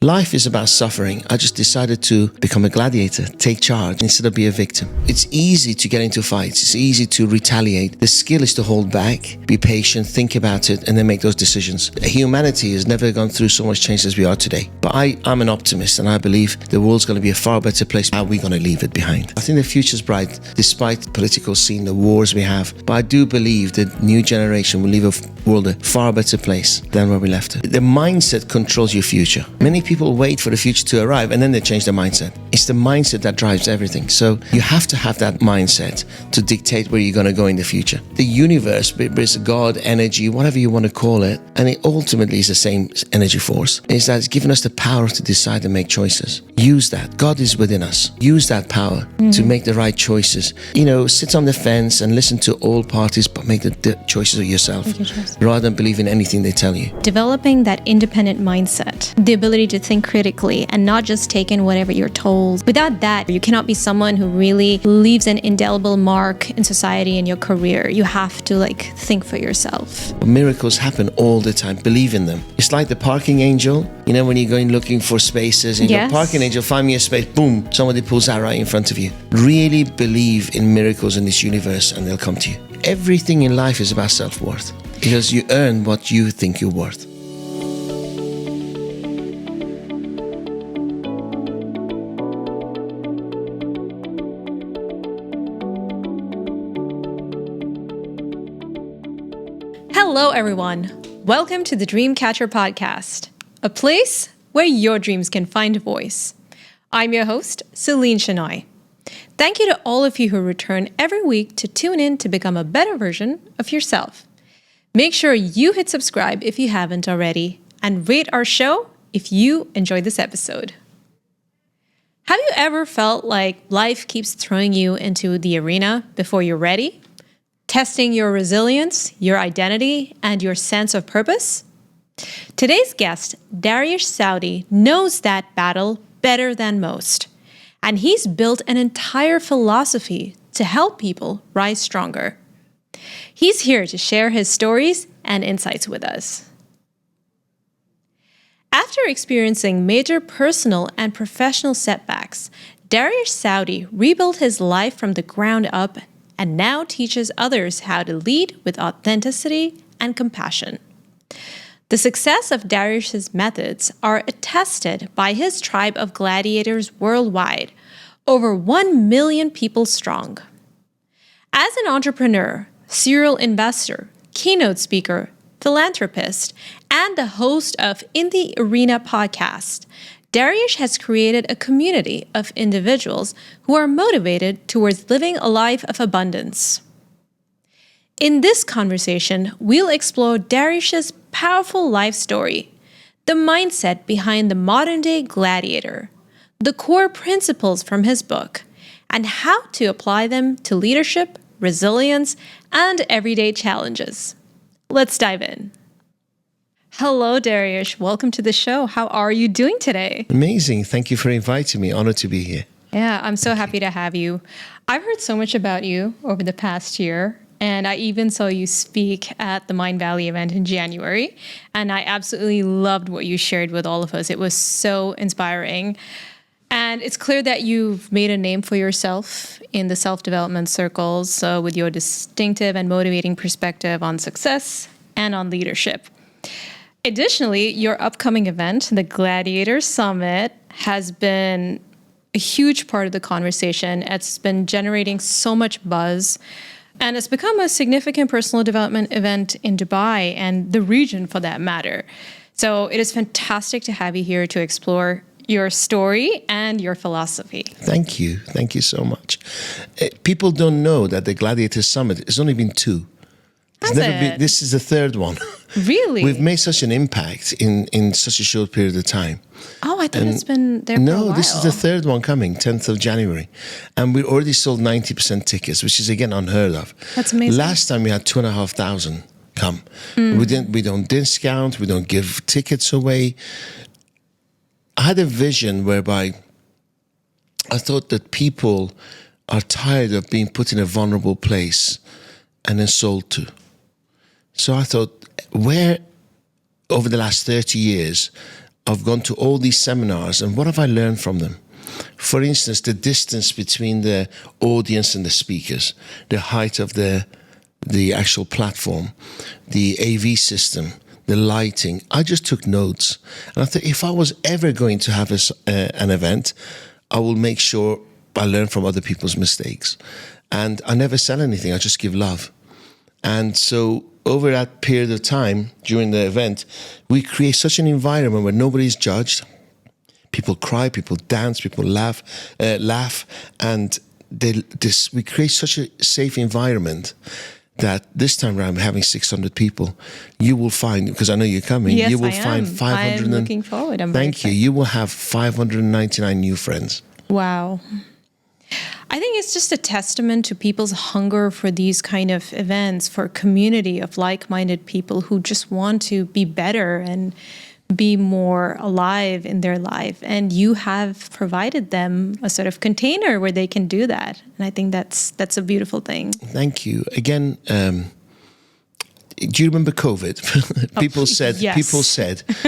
Life is about suffering. I just decided to become a gladiator, take charge instead of be a victim. It's easy to get into fights. It's easy to retaliate. The skill is to hold back, be patient, think about it, and then make those decisions. Humanity has never gone through so much change as we are today. But I'm an optimist, and I believe the world's going to be a far better place. How are we going to leave it behind? I think the future's bright, despite the political scene, the wars we have. But I do believe the new generation will leave a world a far better place than where we left it. The mindset controls your future. Many people wait for the future to arrive and then they change their mindset. It's the mindset that drives everything. So you have to have that mindset to dictate where you're going to go in the future. The universe, is God, energy, whatever you want to call it, and it ultimately is the same energy force, is that it's given us the power to decide and make choices. Use that. God is within us. Use that power to make the right choices. Sit on the fence and listen to all parties, but make the choices of yourself rather than believe in anything they tell you. Developing that independent mindset, the ability to think critically and not just take in whatever you're told. Without that, you cannot be someone who really leaves an indelible mark in society and your career. You have to think for yourself. Miracles happen all the time. Believe in them. It's like the parking angel. When you're going looking for spaces and you go, parking angel, find me a space, boom, somebody pulls out right in front of you. Really believe in miracles in this universe and they'll come to you. Everything in life is about self-worth because you earn what you think you're worth. Hello, everyone. Welcome to the Dreamcatcher podcast, a place where your dreams can find a voice. I'm your host, Celine Shenoy. Thank you to all of you who return every week to tune in to become a better version of yourself. Make sure you hit subscribe if you haven't already, and rate our show if you enjoyed this episode. Have you ever felt like life keeps throwing you into the arena before you're ready? Testing your resilience, your identity, and your sense of purpose? Today's guest, Dariush Soudi, knows that battle better than most, and he's built an entire philosophy to help people rise stronger. He's here to share his stories and insights with us. After experiencing major personal and professional setbacks, Dariush Soudi rebuilt his life from the ground up and now teaches others how to lead with authenticity and compassion. The success of Dariush's methods are attested by his tribe of gladiators worldwide, over 1 million people strong. As an entrepreneur, serial investor, keynote speaker, philanthropist, and the host of In the Arena podcast, Dariush has created a community of individuals who are motivated towards living a life of abundance. In this conversation, we'll explore Dariush's powerful life story, the mindset behind the modern-day gladiator, the core principles from his book, and how to apply them to leadership, resilience, and everyday challenges. Let's dive in. Hello, Dariush. Welcome to the show. How are you doing today? Amazing. Thank you for inviting me. Honored to be here. Yeah, I'm so happy to have you. I've heard so much about you over the past year, and I even saw you speak at the Mind Valley event in January, and I absolutely loved what you shared with all of us. It was so inspiring. And it's clear that you've made a name for yourself in the self-development circles with your distinctive and motivating perspective on success and on leadership. Additionally, your upcoming event, the Gladiator Summit, has been a huge part of the conversation. It's been generating so much buzz, and it's become a significant personal development event in Dubai and the region for that matter. So it is fantastic to have you here to explore your story and your philosophy. Thank you. Thank you so much. People don't know that the Gladiator Summit has only been two. This is the third one. Really? We've made such an impact in such a short period of time. Oh, I thought it's been there for a while. No, this is the third one coming, 10th of January. And we already sold 90% tickets, which is, again, unheard of. That's amazing. Last time we had 2,500 come. We don't discount, we don't give tickets away. I had a vision whereby I thought that people are tired of being put in a vulnerable place and then sold to. So I thought, where over the last 30 years I've gone to all these seminars, and what have I learned from them? For instance, the distance between the audience and the speakers, the height of the actual platform, the AV system, the lighting. I just took notes. And I thought, if I was ever going to have an event, I will make sure I learn from other people's mistakes. And I never sell anything, I just give love. And so over that period of time during the event, we create such an environment where nobody's judged. People cry, people dance, people laugh, and we create such a safe environment that this time around, having 600 people, you will find, because I know you're coming, Yes, you will I am. find 500. I'm looking forward. I'm very Thank you. excited. You will have 599 new friends. Wow. I think it's just a testament to people's hunger for these kind of events, for a community of like-minded people who just want to be better and be more alive in their life. And you have provided them a sort of container where they can do that. And I think that's a beautiful thing. Thank you. Again, do you remember COVID? People said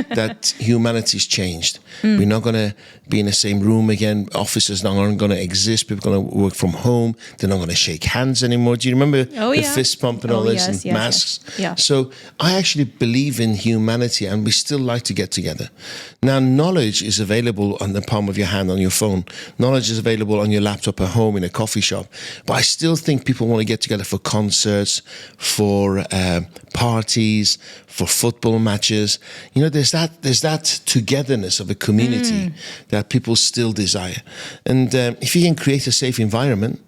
that humanity's changed. We're not going to be in the same room again. Offices aren't going to exist. People are going to work from home. They're not going to shake hands anymore. Do you remember the fist pump and all this and masks? Yes. Yeah. So I actually believe in humanity, and we still like to get together. Now, knowledge is available on the palm of your hand on your phone. Knowledge is available on your laptop at home, in a coffee shop. But I still think people want to get together for concerts, for parties, for football matches. You know, there's that togetherness of a community that people still desire. And if you can create a safe environment,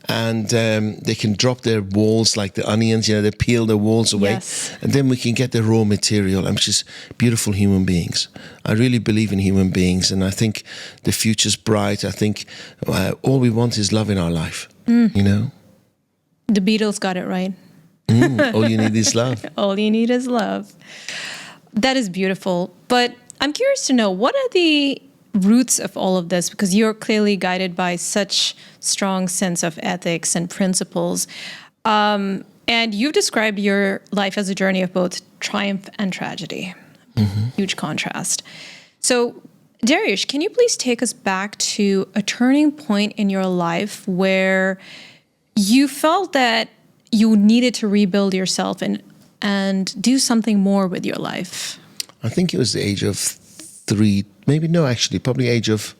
and they can drop their walls like the onions, you know, they peel their walls away. Yes. And then we can get the raw material, and which is beautiful human beings. I really believe in human beings, and I think the future's bright. I think all we want is love in our life, you know? The Beatles got it right. All you need is love. All you need is love. That is beautiful. But I'm curious to know, what are the roots of all of this? Because you're clearly guided by such strong sense of ethics and principles. And you've described your life as a journey of both triumph and tragedy. Huge contrast. So, Dariush, can you please take us back to a turning point in your life where you felt that you needed to rebuild yourself and do something more with your life? I think it was the age of 3, maybe no, actually, probably age of,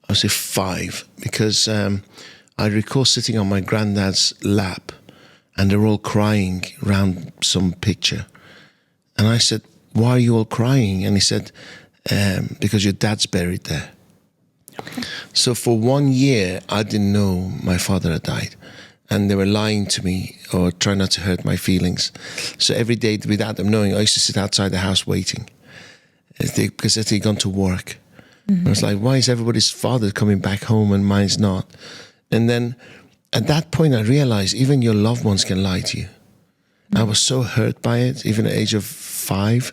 I would say 5, because I recall sitting on my granddad's lap, and they were all crying around some picture. And I said, "Why are you all crying?" And he said, "Because your dad's buried there." Okay. So for 1 year, I didn't know my father had died. And they were lying to me or trying not to hurt my feelings. So every day, without them knowing, I used to sit outside the house waiting because they'd gone to work. I was like, why is everybody's father coming back home and mine's not? And then at that point, I realized even your loved ones can lie to you. I was so hurt by it, even at the age of 5.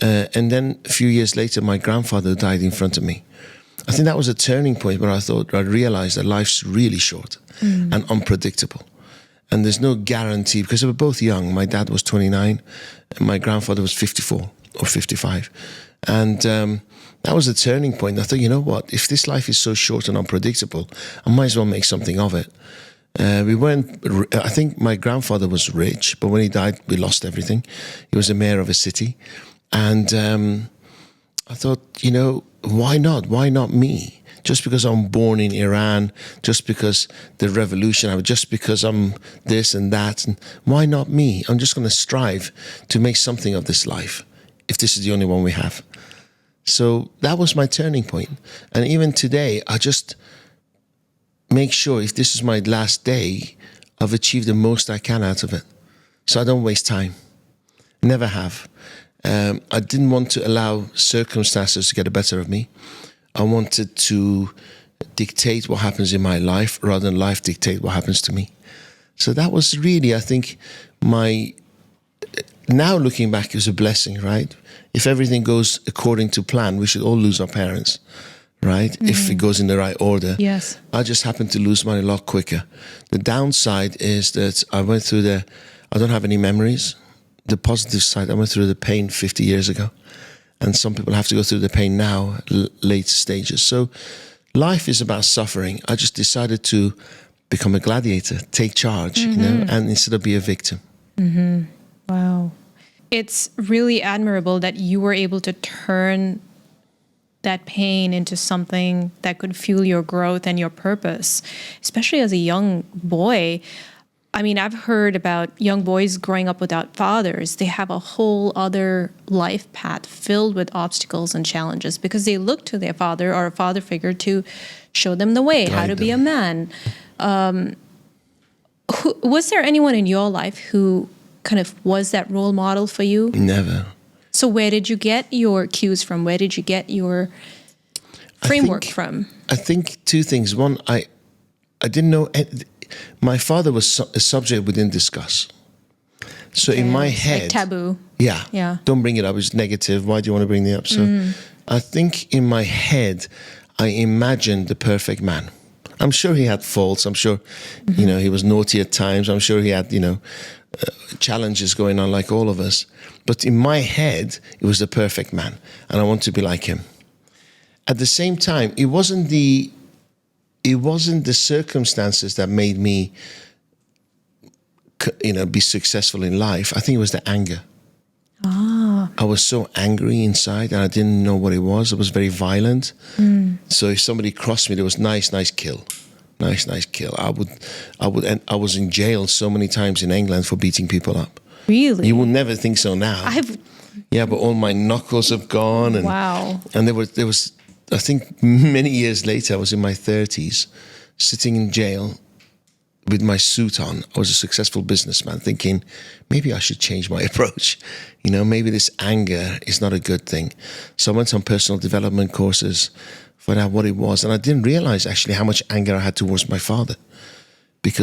And then a few years later, my grandfather died in front of me. I think that was a turning point where I realized that life's really short and unpredictable. And there's no guarantee, because they were both young. My dad was 29 and my grandfather was 54 or 55. And that was a turning point. I thought, you know what, if this life is so short and unpredictable, I might as well make something of it. I think my grandfather was rich, but when he died, we lost everything. He was the mayor of a city. And I thought, you know, why not? Why not me? Just because I'm born in Iran, just because the revolution, just because I'm this and that, and why not me? I'm just going to strive to make something of this life, if this is the only one we have. So that was my turning point. And even today, I just make sure if this is my last day, I've achieved the most I can out of it. So I don't waste time. Never have. I didn't want to allow circumstances to get the better of me. I wanted to dictate what happens in my life rather than life dictate what happens to me. So that was really, I think, now looking back, it was a blessing, right? If everything goes according to plan, we should all lose our parents, right? If it goes in the right order. Yes. I just happened to lose mine a lot quicker. The downside is that I don't have any memories. The positive side, I went through the pain 50 years ago. and some people have to go through the pain now, late stages. So life is about suffering. I just decided to become a gladiator, take charge, and instead of be a victim. Wow. It's really admirable that you were able to turn that pain into something that could fuel your growth and your purpose, especially as a young boy. I mean, I've heard about young boys growing up without fathers. They have a whole other life path filled with obstacles and challenges because they look to their father or a father figure to show them the way, how to be a man. Was there anyone in your life who kind of was that role model for you? Never. So where did you get your cues from? Where did you get your framework from? I think two things. One, I didn't know. My father was a subject we didn't discuss. So in my head, like taboo. Yeah. Don't bring it up. It's negative. Why do you want to bring it up? So I think in my head, I imagined the perfect man. I'm sure he had faults. I'm sure, he was naughty at times. I'm sure he had, challenges going on like all of us. But in my head, it was the perfect man. And I want to be like him. At the same time, it wasn't the circumstances that made me, be successful in life. I think it was the anger. I was so angry inside and I didn't know what it was. I was very violent. So if somebody crossed me, there was nice kill. Nice kill. I was in jail so many times in England for beating people up. Really? You will never think so now. Yeah, but all my knuckles have gone. And, wow. And there was, I think many years later, I was in my 30s, sitting in jail with my suit on. I was a successful businessman thinking, maybe I should change my approach. Maybe this anger is not a good thing. So I went on personal development courses, find out what it was. And I didn't realize actually how much anger I had towards my father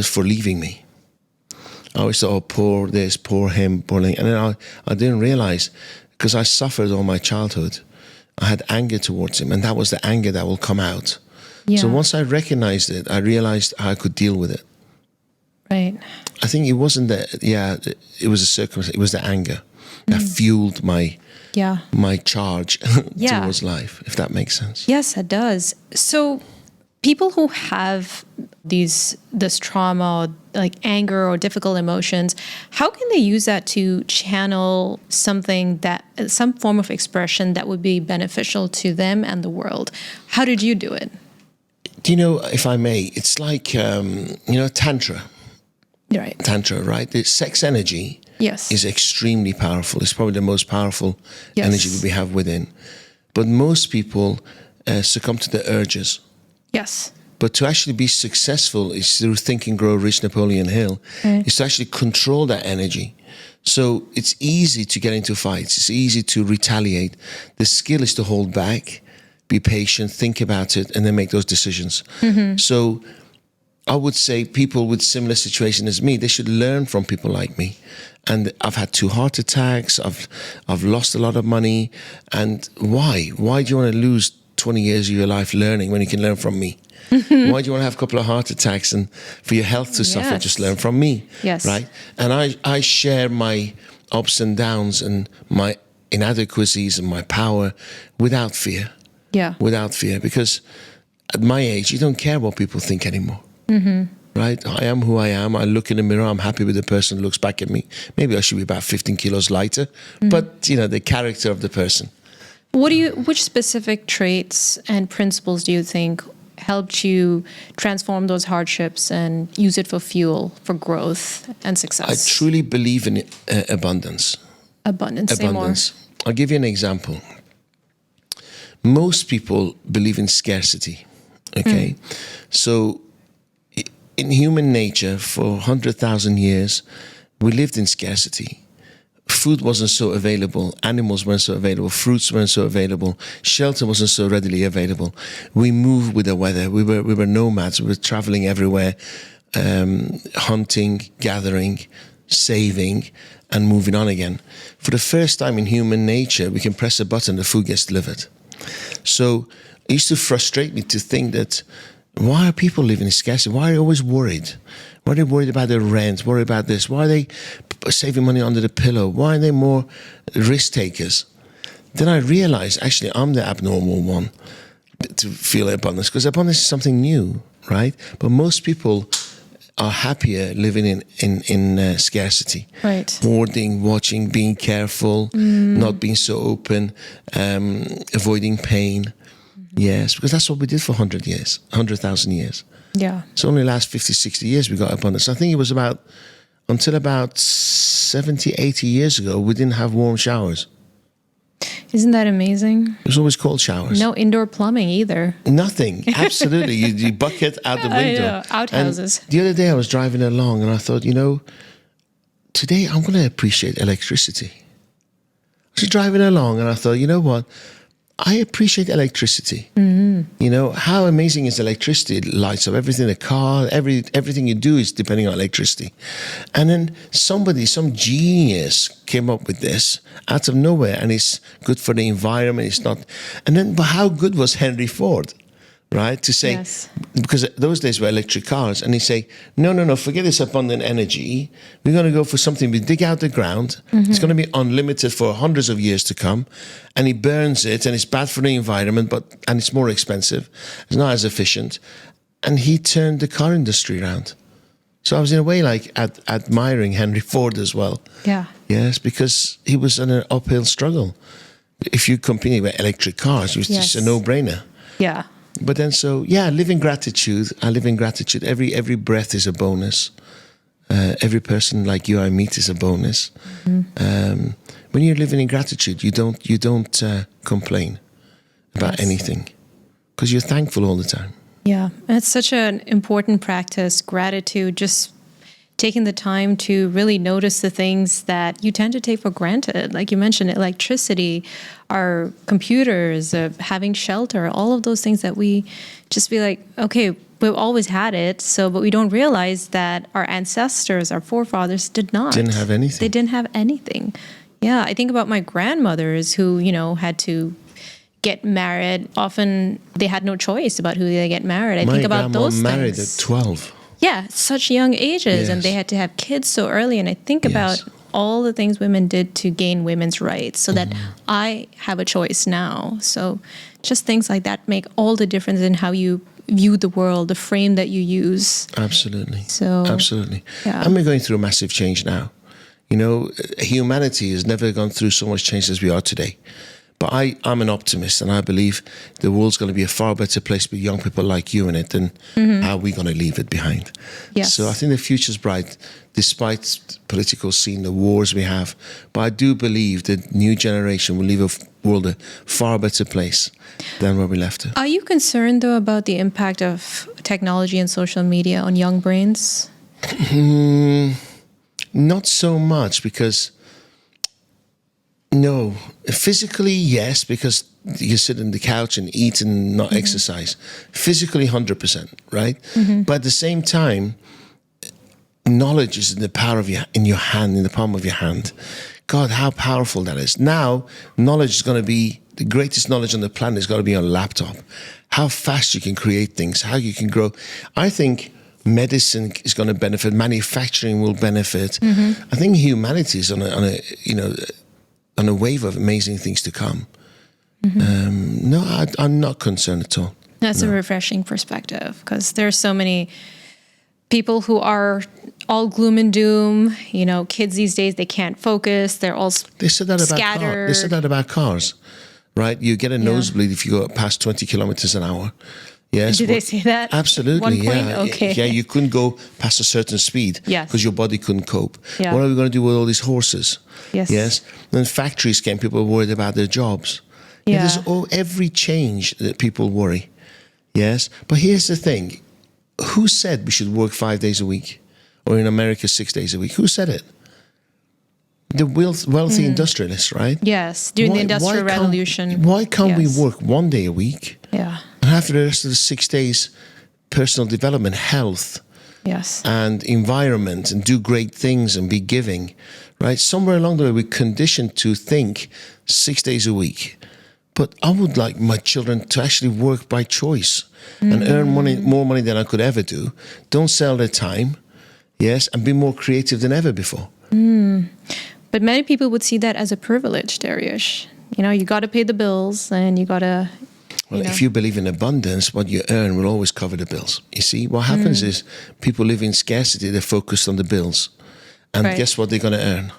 for leaving me. I always thought, oh, poor this, poor him, poor him. And then I didn't realize, because I suffered all my childhood, I had anger towards him. And that was the anger that will come out. Yeah. So once I recognized it, I realized how I could deal with it. Right. I think it wasn't it was a circumstance, it was the anger that fueled my charge towards life, if that makes sense. Yes, it does. So people who have this trauma, like anger or difficult emotions, how can they use that to channel some form of expression that would be beneficial to them and the world? How did you do it? Do you know, if I may, it's like, Tantra. Right. Tantra, right? The sex energy is extremely powerful. It's probably the most powerful energy we have within. But most people succumb to the urges. Yes. But to actually be successful is through Think and Grow Rich, Napoleon Hill, is to actually control that energy. So it's easy to get into fights. It's easy to retaliate. The skill is to hold back, be patient, think about it, and then make those decisions. So I would say people with similar situation as me, they should learn from people like me. And I've had 2 heart attacks. I've lost a lot of money. And why? Why do you want to lose 20 years of your life learning when you can learn from me? Why do you want to have a couple of heart attacks and for your health to suffer? Just learn from me. Yes. Right? And I share my ups and downs and my inadequacies and my power without fear. Yeah. Without fear. Because at my age, you don't care what people think anymore. Right? I am who I am. I look in the mirror. I'm happy with the person who looks back at me. Maybe I should be about 15 kilos lighter. But, the character of the person. Which specific traits and principles do you think helped you transform those hardships and use it for fuel, for growth and success? I truly believe in abundance. Abundance. Say more. I'll give you an example. Most people believe in scarcity. Okay? So in human nature, for 100,000 years, we lived in scarcity. Food wasn't so available, animals weren't so available, fruits weren't so available, shelter wasn't so readily available. We moved with the weather. We were nomads. We were traveling everywhere, hunting, gathering, saving, and moving on again. For the first time in human nature, we can press a button, the food gets delivered. So it used to frustrate me to think that, why are people living in scarcity? Why are they always worried? Why are they worried about their rent? Worried about this? Why are they saving money under the pillow? Why are they more risk takers? then I realized actually I'm the abnormal one to feel abundance, because abundance is something new, right? But most people are happier living in scarcity, Right. hoarding, watching, being careful, not being so open, avoiding pain. Yes, because that's what we did for 100 years, 100,000 years. Yeah. So only last 50, 60 years we got abundance. I think it was until about 70, 80 years ago, we didn't have warm showers. Isn't that amazing? It was always cold showers. No indoor plumbing either. Nothing, absolutely. you bucket out the window. I know, outhouses. And the other day I was driving along and I thought, today I'm going to appreciate electricity. I was driving along and I thought, you know what? I appreciate electricity. How amazing is electricity? It lights up everything, the car, everything you do is depending on electricity. And then some genius came up with this out of nowhere, and it's good for the environment. It's not. But how good was Henry Ford? Right, to say, Yes. because those days were electric cars, and he say, no, forget this abundant energy. We're going to go for something. We dig out the ground. It's going to be unlimited for hundreds of years to come, and he burns it, and it's bad for the environment, and it's more expensive. It's not as efficient, and he turned the car industry around. So I was in a way like admiring Henry Ford as well. Yeah. Yes, because he was in an uphill struggle. If you compare with electric cars, it was just a no-brainer. Yeah. But then, live in gratitude. I live in gratitude. Every breath is a bonus. Every person like you I meet is a bonus. When you're living in gratitude, you don't complain about anything, because you're thankful all the time. Yeah. And it's such an important practice, gratitude, just taking the time to really notice the things that you tend to take for granted. Like you mentioned, electricity, our computers, having shelter, all of those things that we just be like, okay, we've always had it. But we don't realize that our ancestors, our forefathers didn't have anything. They didn't have anything. Yeah. I think about my grandmothers who, had to get married. Often they had no choice about who they get married. I think about those things. My grandma married at 12. Yeah, such young ages, and they had to have kids so early. And I think about all the things women did to gain women's rights so that I have a choice now. So just things like that make all the difference in how you view the world, the frame that you use. Absolutely. Absolutely. Yeah. And we're going through a massive change now. Humanity has never gone through so much change as we are today. But I'm an optimist, and I believe the world's going to be a far better place with young people like you in it than how we're going to leave it behind. Yes. So I think the future's bright, despite the political scene, the wars we have. But I do believe the new generation will leave a world a far better place than where we left it. Are you concerned, though, about the impact of technology and social media on young brains? Not so much, because... No, physically, yes, because you sit on the couch and eat and not exercise. Physically, 100%, right? But at the same time, knowledge is in the power of in your hand, in the palm of your hand. God, how powerful that is. Now, knowledge is going to be, the greatest knowledge on the planet is going to be on a laptop. How fast you can create things, how you can grow. I think medicine is going to benefit, manufacturing will benefit. I think humanity is on a wave of amazing things to come. No, I'm not concerned at all. That's a refreshing perspective, because there's so many people who are all gloom and doom. Kids these days, they can't focus. They're all scattered. They said that about cars, right? You get a nosebleed if you go past 20 kilometers an hour. Yes. Did they say that? Absolutely, Okay. Yeah, you couldn't go past a certain speed because your body couldn't cope. Yeah. What are we going to do with all these horses? Yes. Then factories came, people were worried about their jobs. Yeah. There's every change that people worry. Yes. But here's the thing. Who said we should work 5 days a week? Or in America, 6 days a week? Who said it? The wealthy industrialists, right? Yes, during the Industrial Revolution. Why can't we work 1 day a week? Yeah. And after the rest of the 6 days, personal development, health, and environment, and do great things and be giving, right? Somewhere along the way, we're conditioned to think 6 days a week. But I would like my children to actually work by choice and earn more money than I could ever do. Don't sell their time, and be more creative than ever before. But many people would see that as a privilege, Dariush. You got to pay the bills and you got to. Well, if you believe in abundance, what you earn will always cover the bills. You see, what happens is people live in scarcity, they're focused on the bills. And guess what they're going to earn?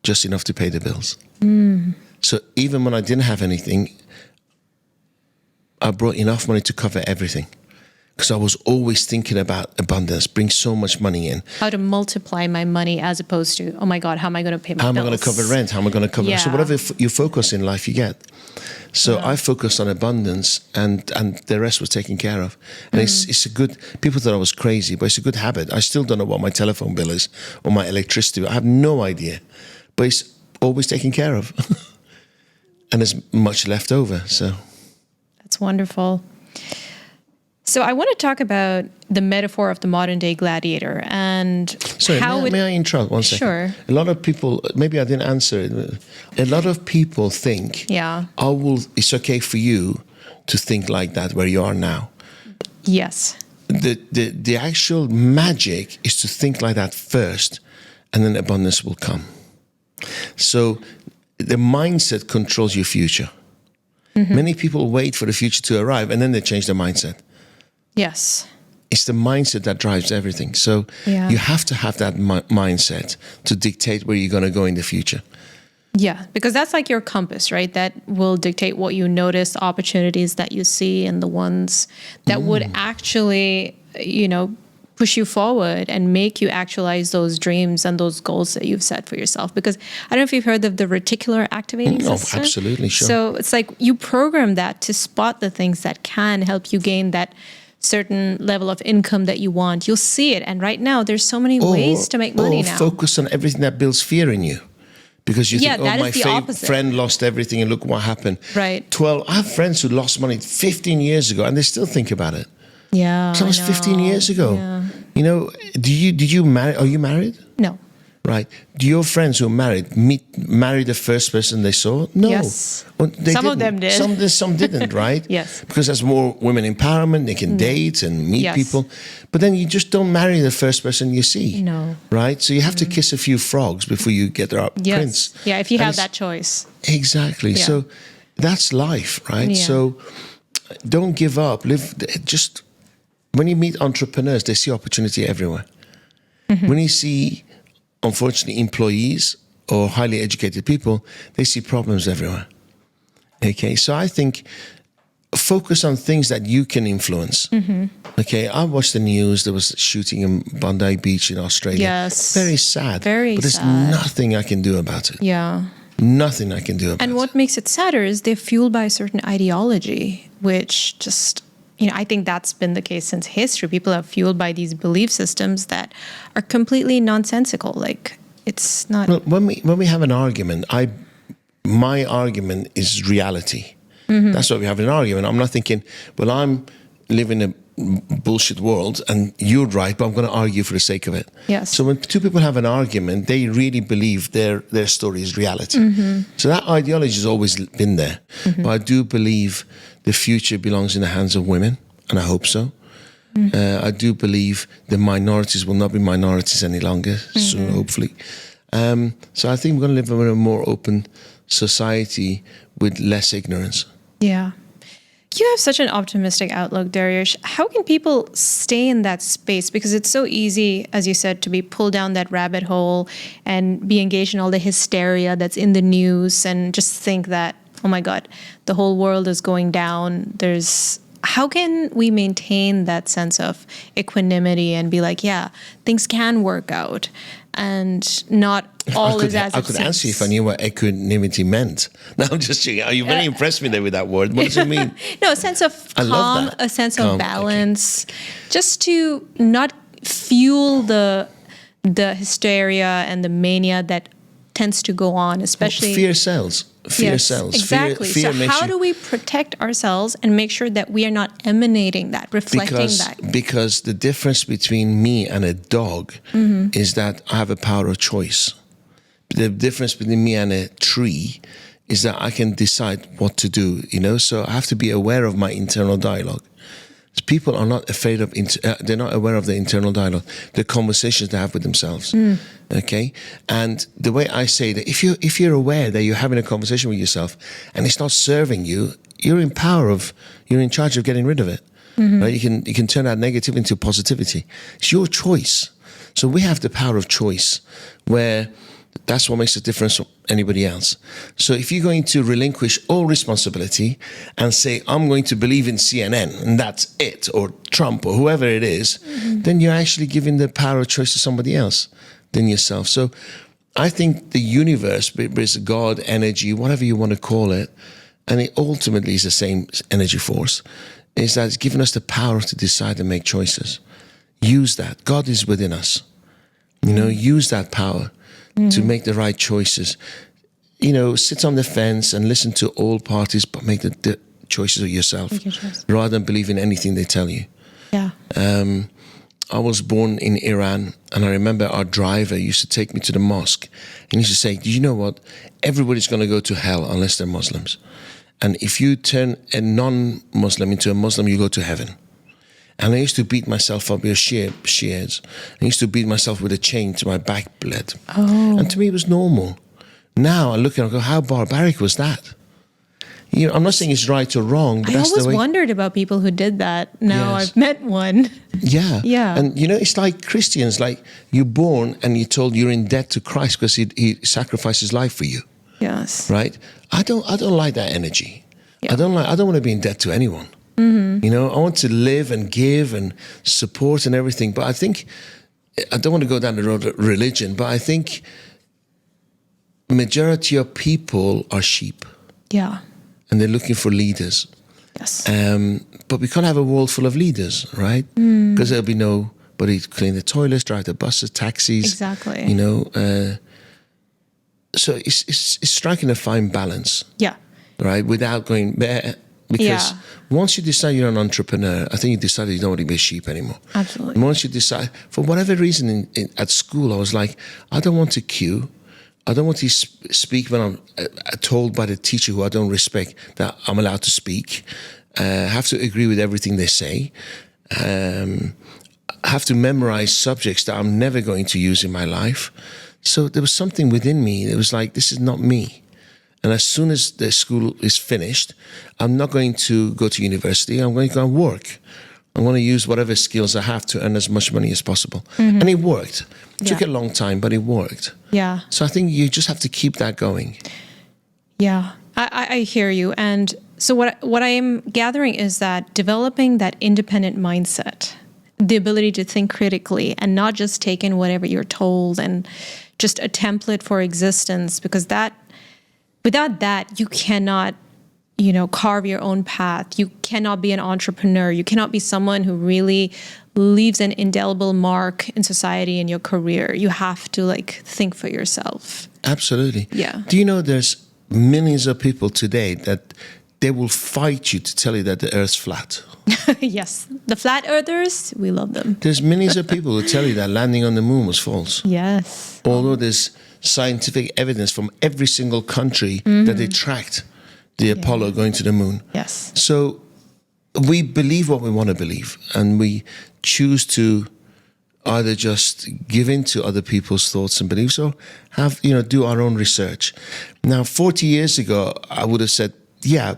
Just enough to pay the bills. So even when I didn't have anything, I brought enough money to cover everything. Because I was always thinking about abundance, bring so much money in. How to multiply my money as opposed to, oh my God, how am I going to pay my bills? How am I going to cover rent? How am I going to cover... Yeah. So whatever you focus in life, you get. So I focused on abundance and the rest was taken care of. And it's a good... People thought I was crazy, but it's a good habit. I still don't know what my telephone bill is or my electricity bill. I have no idea. But it's always taken care of. And there's much left over, so... That's wonderful. So I want to talk about the metaphor of the modern day gladiator and may I interrupt 1 second? Sure. A lot of people, maybe I didn't answer it. A lot of people think, it's okay for you to think like that where you are now. Yes. The actual magic is to think like that first, and then abundance will come. So the mindset controls your future. Many people wait for the future to arrive and then they change their mindset. Yes. It's the mindset that drives everything. So you have to have that mindset to dictate where you're going to go in the future. Yeah, because that's like your compass, right? That will dictate what you notice, opportunities that you see, and the ones that would actually, push you forward and make you actualize those dreams and those goals that you've set for yourself. Because I don't know if you've heard of the reticular activating system. Oh, absolutely, sure. So it's like you program that to spot the things that can help you gain that certain level of income that you want. You'll see it. And right now, there's so many ways to make money now. Focus on everything that builds fear in you. Because you think, my friend lost everything and look what happened. Right. I have friends who lost money 15 years ago and they still think about it. Yeah. So that was 15 years ago. Yeah. Did you marry? Are you married? No. Right. Do your friends who are married marry the first person they saw? No. Yes. Well, some of them did. Some didn't, right? Yes. Because there's more women empowerment. They can date and meet people. But then you just don't marry the first person you see. No. Right? So you have to kiss a few frogs before you get their prince. Yeah, if you have that choice. Exactly. Yeah. So that's life, right? Yeah. So don't give up. When you meet entrepreneurs, they see opportunity everywhere. When you see, unfortunately, employees or highly educated people, they see problems everywhere. Okay, so I think focus on things that you can influence. Okay, I watched the news. There was shooting in Bondi Beach in Australia. Yes. Very sad. Very sad. But there's nothing I can do about it. Yeah. Nothing I can do about it. And what makes it sadder is they're fueled by a certain ideology, which just... I think that's been the case since history. People are fueled by these belief systems that are completely nonsensical. Like, it's not... Well, when we have an argument, my argument is reality. That's why we have an argument. I'm not thinking, well, I'm living in a bullshit world and you're right, but I'm going to argue for the sake of it. Yes. So when two people have an argument, they really believe their story is reality. So that ideology has always been there. But I do believe the future belongs in the hands of women, and I hope so. I do believe the minorities will not be minorities any longer, soon, hopefully. So I think we're going to live in a more open society with less ignorance. Yeah. You have such an optimistic outlook, Dariush. How can people stay in that space? Because it's so easy, as you said, to be pulled down that rabbit hole and be engaged in all the hysteria that's in the news and just think that, oh my God, the whole world is going down. How can we maintain that sense of equanimity and be like, yeah, things can work out and not all is as it seems? I could answer you if I knew what equanimity meant. No, I'm just joking. You really impressed me there with that word. What does it mean? No, a sense of calm, a sense of balance, just to not fuel the hysteria and the mania that tends to go on, especially... Fear sells. Fear sells. Exactly. Fear so how do we protect ourselves and make sure that we are not emanating that, reflecting that? Because the difference between me and a dog is that I have a power of choice. The difference between me and a tree is that I can decide what to do, So I have to be aware of my internal dialogue. People are not afraid of, they're not aware of the internal dialogue, the conversations they have with themselves. Okay? And the way I say that, if you're aware that you're having a conversation with yourself and it's not serving you, you're in charge of getting rid of it. Right? You can turn that negative into positivity. It's your choice. So we have the power of choice, where that's what makes a difference from anybody else. So if you're going to relinquish all responsibility and say, I'm going to believe in CNN and that's it, or Trump, or whoever it is, then you're actually giving the power of choice to somebody else than yourself. So I think the universe, is God, energy, whatever you want to call it, and it ultimately is the same energy force, is that it's given us the power to decide and make choices. Use that. God is within us. Use that power to make the right choices. Sit on the fence and listen to all parties, but make the choices of yourself, rather than believe in anything they tell you. Yeah. I was born in Iran, and I remember our driver used to take me to the mosque, and he used to say, do you know what? Everybody's going to go to hell unless they're Muslims. And if you turn a non-Muslim into a Muslim, you go to heaven. And I used to beat myself up with Shias. I used to beat myself with a chain to my back bled. Oh. And to me, it was normal. Now I look at it and go, how barbaric was that? I'm not saying it's right or wrong, but that's the way. I always wondered about people who did that. Now I've met one. Yeah. Yeah. And it's like Christians, like you're born and you're told you're in debt to Christ because he sacrificed his life for you. Yes. Right? I don't like that energy. Yeah. I don't want to be in debt to anyone. I want to live and give and support and everything. But I think, I don't want to go down the road of religion, but I think majority of people are sheep. Yeah. And they're looking for leaders. Yes. But we can't have a world full of leaders, right? Because there'll be nobody to clean the toilets, drive the buses, taxis. Exactly. So it's striking a fine balance. Yeah. Right? Without going there. Because once you decide you're an entrepreneur, I think you decided you don't want to be a sheep anymore. Absolutely. And once you decide, for whatever reason at school, I was like, I don't want to queue. I don't want to speak when I'm told by the teacher who I don't respect that I'm allowed to speak. I have to agree with everything they say. I have to memorize subjects that I'm never going to use in my life. So there was something within me that was like, this is not me. And as soon as the school is finished, I'm not going to go to university. I'm going to go and work. I'm going to use whatever skills I have to earn as much money as possible. And it worked. It took a long time, but it worked. Yeah. So I think you just have to keep that going. Yeah, I hear you. And so what I am gathering is that developing that independent mindset, the ability to think critically and not just take in whatever you're told and just a template for existence, because without that, you cannot, carve your own path. You cannot be an entrepreneur. You cannot be someone who really leaves an indelible mark in society in your career. You have to think for yourself. Absolutely. Yeah. Do you know there's millions of people today that they will fight you to tell you that the Earth's flat? Yes. The flat earthers, we love them. There's millions of people who tell you that landing on the moon was false. Yes. Although there's scientific evidence from every single country that they tracked the Apollo going to the moon. Yes. So we believe what we want to believe, and we choose to either just give in to other people's thoughts and beliefs or have, do our own research. Now, 40 years ago, I would have said, yeah,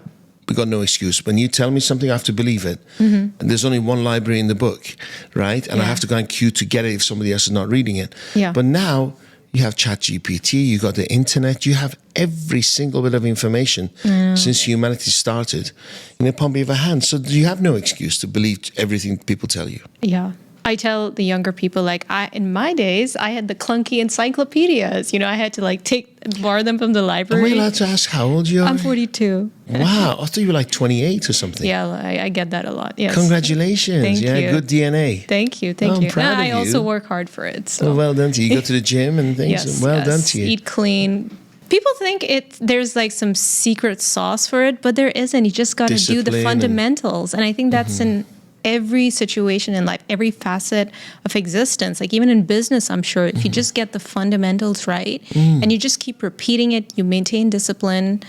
we got no excuse. When you tell me something, I have to believe it. And there's only one library in the book, right? And I have to go and queue to get it if somebody else is not reading it. Yeah. But now you have ChatGPT, you got the internet, you have every single bit of information since humanity started in the palm of your hand. So you have no excuse to believe everything people tell you. Yeah. I tell the younger people, in my days, I had the clunky encyclopedias. I had to borrow them from the library. Am I allowed to ask how old you are? I'm 42. Wow. I thought you were 28 or something. Yeah, I get that a lot. Yes. Congratulations. Thank you. Good DNA. Thank you. I'm proud of I you. also work hard for it. So. Well done to you. You go to the gym and things. Yes, Done to you. Eat clean. People think there's some secret sauce for it, but there isn't. You just got to do the fundamentals. And I think that's in every situation in life, every facet of existence. Even in business, I'm sure, if you just get the fundamentals right and you just keep repeating it, you maintain discipline,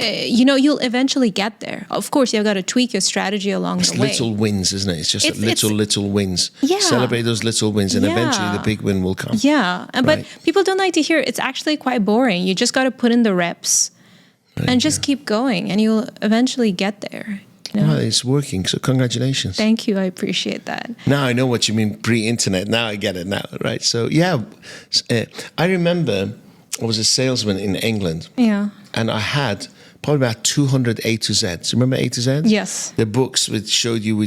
you'll eventually get there. Of course, you've got to tweak your strategy along It's the way. little wins, isn't it? It's just little wins. Yeah. Celebrate those little wins, and eventually the big win will come. Yeah, but Right. people don't like to hear it's actually quite boring. You just got to put in the reps and just keep going, and you'll eventually get there. You know? Well, it's working, so congratulations. Thank you. I appreciate that. Now I know what you mean pre-internet. Now I get it now, right? So yeah, I remember I was a salesman in England. Yeah. And I had probably about 200 A to Zs. Remember A to Zs? Yes. The books which showed you,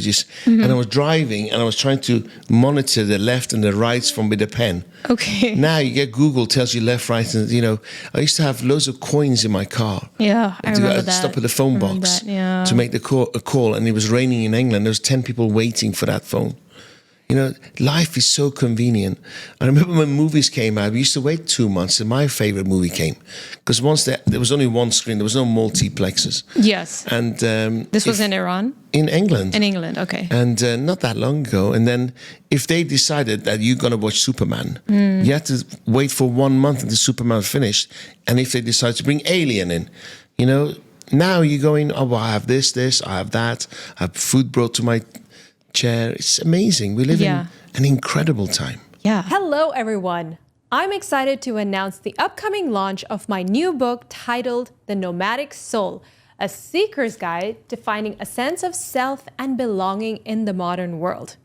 and I was driving and I was trying to monitor the left and the rights from with a pen. Okay. Now you get Google tells you left, right, and I used to have loads of coins in my car. Yeah, I remember I'd that. stop at the phone box to make a call, and it was raining in England. There was 10 people waiting for that phone. Life is so convenient. I remember when movies came out, we used to wait 2 months and my favorite movie came. Because once there was only one screen, there was no multiplexes. Yes. And this was in Iran? In England. In England, okay. And not that long ago. And then if they decided that you're going to watch Superman, you had to wait for 1 month until Superman finished. And if they decide to bring Alien in, now you're going, oh, well, I have this, I have that. I have food brought to my chair. It's amazing. We live in an incredible time. Yeah. Hello, everyone. I'm excited to announce the upcoming launch of my new book titled The Nomadic Soul, a seeker's guide to finding a sense of self and belonging in the modern world,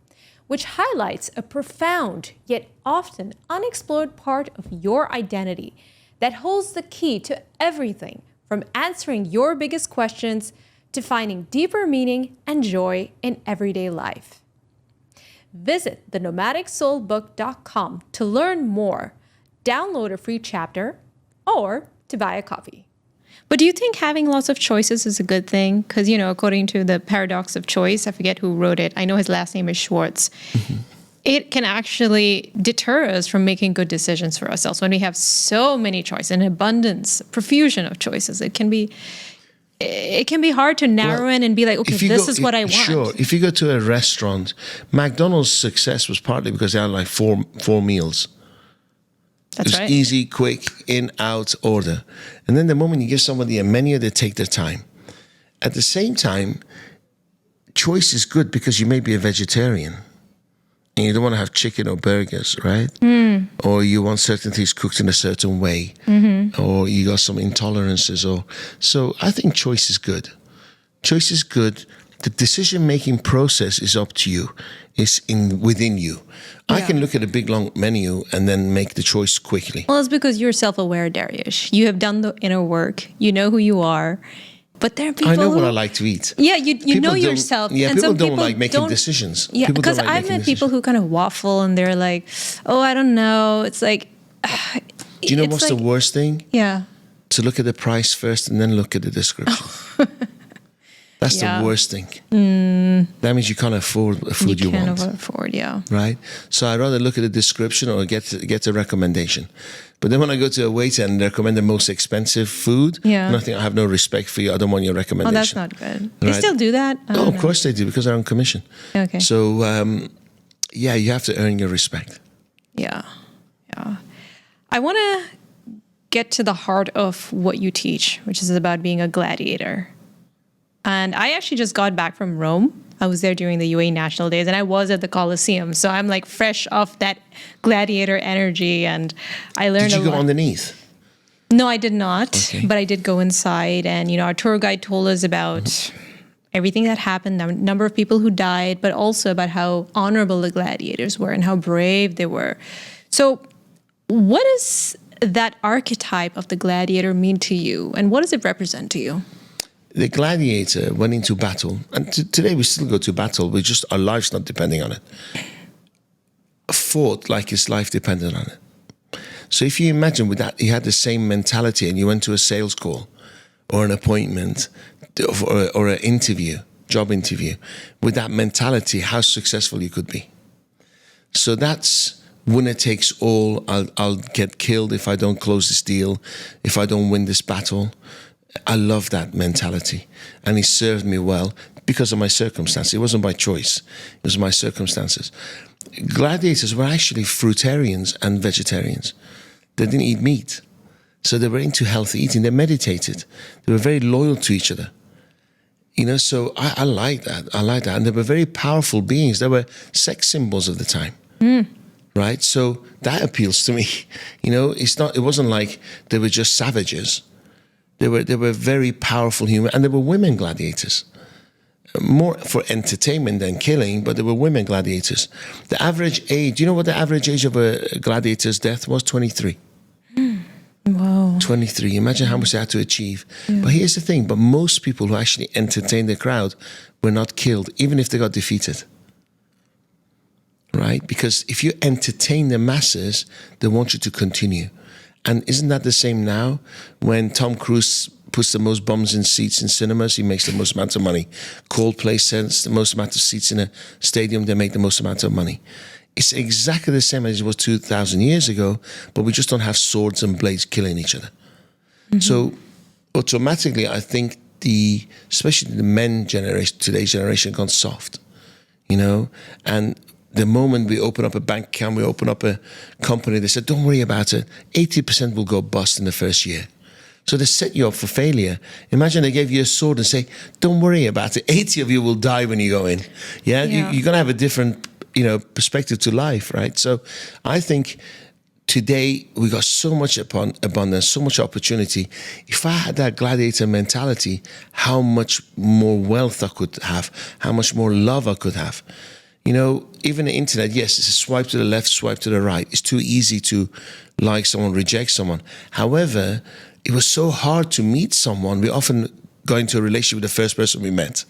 which highlights a profound yet often unexplored part of your identity that holds the key to everything from answering your biggest questions to finding deeper meaning and joy in everyday life. Visit thenomadicsoulbook.com to learn more, download a free chapter, or to buy a copy. But do you think having lots of choices is a good thing? Because, according to the paradox of choice, I forget who wrote it. I know his last name is Schwartz. It can actually deter us from making good decisions for ourselves. When we have so many choices, an abundance, profusion of choices, it can be hard to narrow in and be like, okay, this is what I want. Sure. If you go to a restaurant, McDonald's success was partly because they had like four meals. That's right. It was easy, quick, in, out, order. And then the moment you give somebody a menu, they take their time. At the same time, choice is good because you may be a vegetarian and you don't want to have chicken or burgers, right? Or you want certain things cooked in a certain way, or you got some intolerances. So I think choice is good. Choice is good. The decision-making process is up to you. It's within you. I can look at a big, long menu and then make the choice quickly. Well, it's because you're self-aware, Dariush. You have done the inner work. You know who you are. But there are people I know what I like to eat. Yeah, you know yourself. Yeah, and people some don't people like making decisions. Yeah, because I've met people who kind of waffle and they're like, oh, I don't know. It's like... Do you know what's the worst thing? Yeah. To look at the price first and then look at the description. That's the worst thing. That means you can't afford a food you want. You can't afford, yeah. Right? So I'd rather look at the description or get a recommendation. But then when I go to a waiter and recommend the most expensive food, and I think I have no respect for you, I don't want your recommendation. Oh, that's not good. They still do that? Oh, of course they do, because they're on commission. Okay. So, you have to earn your respect. Yeah. I want to get to the heart of what you teach, which is about being a gladiator. And I actually just got back from Rome. I was there during the UAE National Days, and I was at the Colosseum. So I'm like fresh off that gladiator energy, and I learned a lot. Did you go underneath? No, I did not, but I did go inside. And, our tour guide told us about everything that happened, the number of people who died, but also about how honorable the gladiators were and how brave they were. So what does that archetype of the gladiator mean to you, and what does it represent to you? The gladiator went into battle, and today we still go to battle, but just our life's not depending on it. Fought like his life depended on it. So if you imagine with that, he had the same mentality, and you went to a sales call or an appointment or an interview, job interview, with that mentality, how successful you could be. So that's winner takes all. I'll get killed if I don't close this deal, if I don't win this battle. I love that mentality, and he served me well because of my circumstances. It wasn't by choice. It was my circumstances. Gladiators were actually fruitarians and vegetarians. They didn't eat meat. So they were into healthy eating. They meditated. They were very loyal to each other. So I like that. I like that. And they were very powerful beings. They were sex symbols of the time. Right? So that appeals to me. It wasn't like they were just savages. They were very powerful human, and they were women gladiators. More for entertainment than killing, but they were women gladiators. The average age, do you know what the average age of a gladiator's death was? 23. Wow. 23. Imagine how much they had to achieve. Yeah. But here's the thing, but most people who actually entertained the crowd were not killed, even if they got defeated. Right? Because if you entertain the masses, they want you to continue. And isn't that the same now? When Tom Cruise puts the most bums in seats in cinemas, he makes the most amount of money. Coldplay sends the most amount of seats in a stadium, they make the most amount of money. It's exactly the same as it was 2,000 years ago, but we just don't have swords and blades killing each other. So automatically, I think especially the men generation, today's generation, gone soft, and the moment we open up a bank account, we open up a company, they said, don't worry about it. 80% will go bust in the first year. So they set you up for failure. Imagine they gave you a sword and say, don't worry about it. 80 of you will die when you go in. Yeah. You're going to have a different, perspective to life, right? So I think today we got so much abundance, so much opportunity. If I had that gladiator mentality, how much more wealth I could have, how much more love I could have. Even the internet, yes, it's a swipe to the left, swipe to the right. It's too easy to like someone, reject someone. However, it was so hard to meet someone. We often go into a relationship with the first person we met,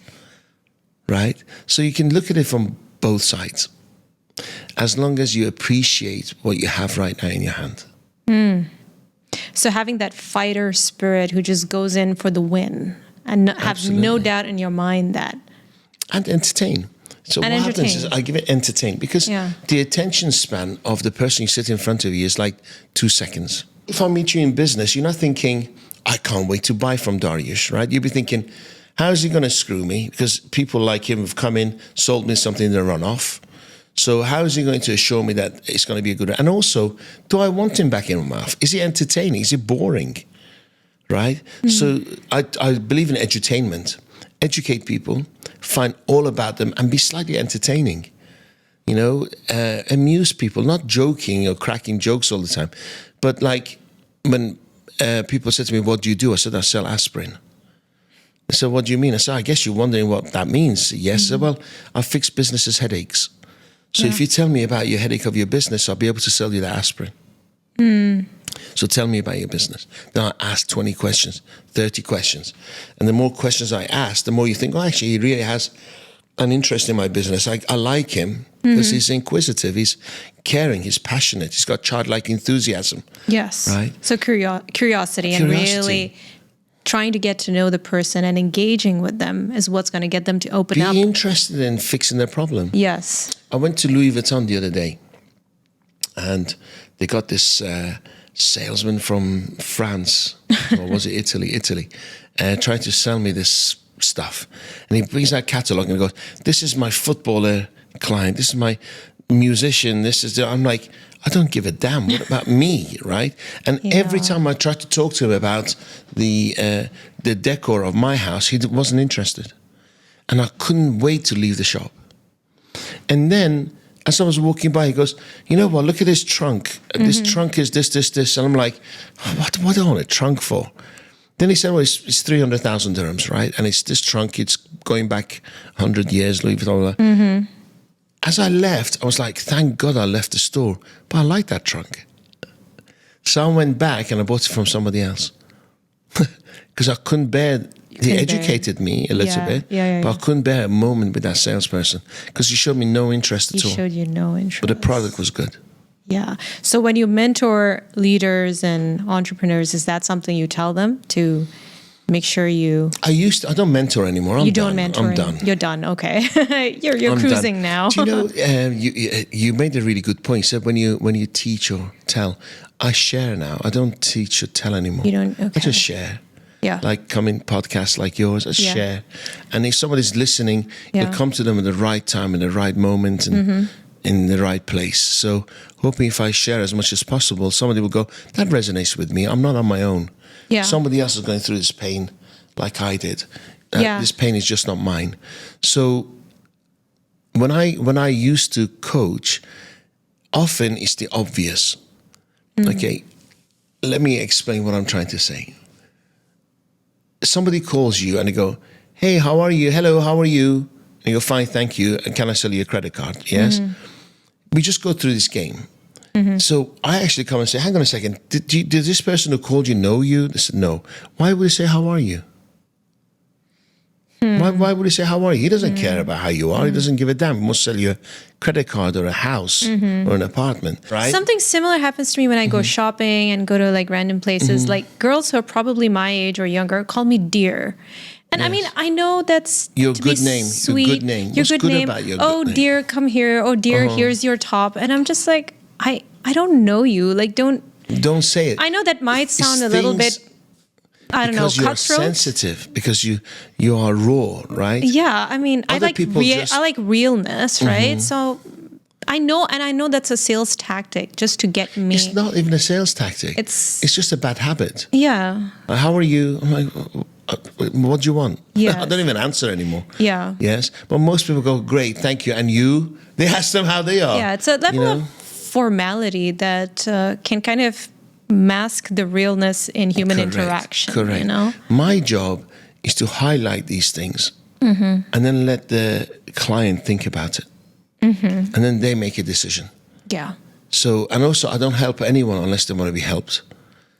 right? So you can look at it from both sides, as long as you appreciate what you have right now in your hand. So having that fighter spirit who just goes in for the win and have no doubt in your mind that. And entertain. So what happens is I give it entertain, because the attention span of the person you sit in front of you is like 2 seconds. If I meet you in business, you're not thinking, I can't wait to buy from Dariush, right? You'll be thinking, how is he going to screw me? Because people like him have come in, sold me something, they run off. So how is he going to assure me that it's going to be a good... And also, do I want him back in my mouth? Is he entertaining? Is he boring? Right? So I believe in edutainment. Educate people, find all about them, and be slightly entertaining. Amuse people, not joking or cracking jokes all the time. But like when people said to me, what do you do? I said, I sell aspirin. I said, what do you mean? I said, I guess you're wondering what that means. Yes. I said, well, I fix businesses' headaches. So if you tell me about your headache of your business, I'll be able to sell you the aspirin. So tell me about your business. Then I ask 20 questions, 30 questions. And the more questions I ask, the more you think, actually, he really has an interest in my business. I like him because he's inquisitive, he's caring, he's passionate, he's got childlike enthusiasm. Yes. Right? So curiosity and really trying to get to know the person and engaging with them is what's going to get them to open up. Be interested in fixing their problem. Yes. I went to Louis Vuitton the other day, and they got this salesman from France, or was it Italy, trying to sell me this stuff. And he brings that catalogue and goes, this is my footballer client, this is my musician, I'm like, I don't give a damn. What about me, right? And every time I tried to talk to him about the decor of my house, he wasn't interested. And I couldn't wait to leave the shop. And then, as I was walking by, he goes, you know what, look at this trunk. This trunk is this. And I'm like, what do I want a trunk for? Then he said, well, it's 300,000 dirhams, right? And it's this trunk, it's going back 100 years, Louis Vuitton. As I left, I was like, thank God I left the store. But I like that trunk. So I went back and I bought it from somebody else. Because I couldn't bear... He educated me a little bit, but I couldn't bear a moment with that salesperson because he showed me no interest at all. He showed you no interest. But the product was good. Yeah. So when you mentor leaders and entrepreneurs, is that something you tell them to make sure you... I don't mentor anymore. I'm done. You're done. Okay. You're cruising done. now. Do you know, you made a really good point. You said when you teach or tell, I share now. I don't teach or tell anymore. You don't, okay. I just share. Yeah. Like coming podcasts like yours, I share. And if somebody's listening, you come to them at the right time, at the right moment, and in the right place. So hoping if I share as much as possible, somebody will go, that resonates with me. I'm not on my own. Yeah. Somebody else is going through this pain like I did. Yeah. This pain is just not mine. So when I used to coach, often it's the obvious. Okay, let me explain what I'm trying to say. Somebody calls you and they go, hey, how are you? Hello, how are you? And you go, fine, thank you. And can I sell you a credit card? Yes. We just go through this game. So I actually come and say, hang on a second. Did this person who called you know you? They said, no. Why would he say, how are you? Why would he say, how are you? He doesn't care about how you are. He doesn't give a damn. He must sell you a credit card or a house or an apartment, right? Something similar happens to me when I go shopping and go to like random places. Like girls who are probably my age or younger call me dear. And I mean, I know that's your to good be name. Sweet. Your good name. Your What's good good name. about your Oh, good name? dear, come here. Oh, dear, here's your top. And I'm just like, I don't know you. Like, don't say it. I know that might sound a little bit, I don't know, because you're cutthroat. sensitive, because you are raw, right? Yeah, I mean, I Other like people just- I like realness, right? So I know that's a sales tactic just to get me. It's not even a sales tactic. It's just a bad habit. yeah. How are you? I'm like, what do you want? Yes. I don't even answer anymore. Yeah. Yes. But most people go, great, thank you. And you? They ask them how they are. Yeah, it's a level you know? of formality that can kind of mask the realness in human Correct, interaction. Correct. You know? My job is to highlight these things and then let the client think about it. And then they make a decision. Yeah. So, and also I don't help anyone unless they want to be helped.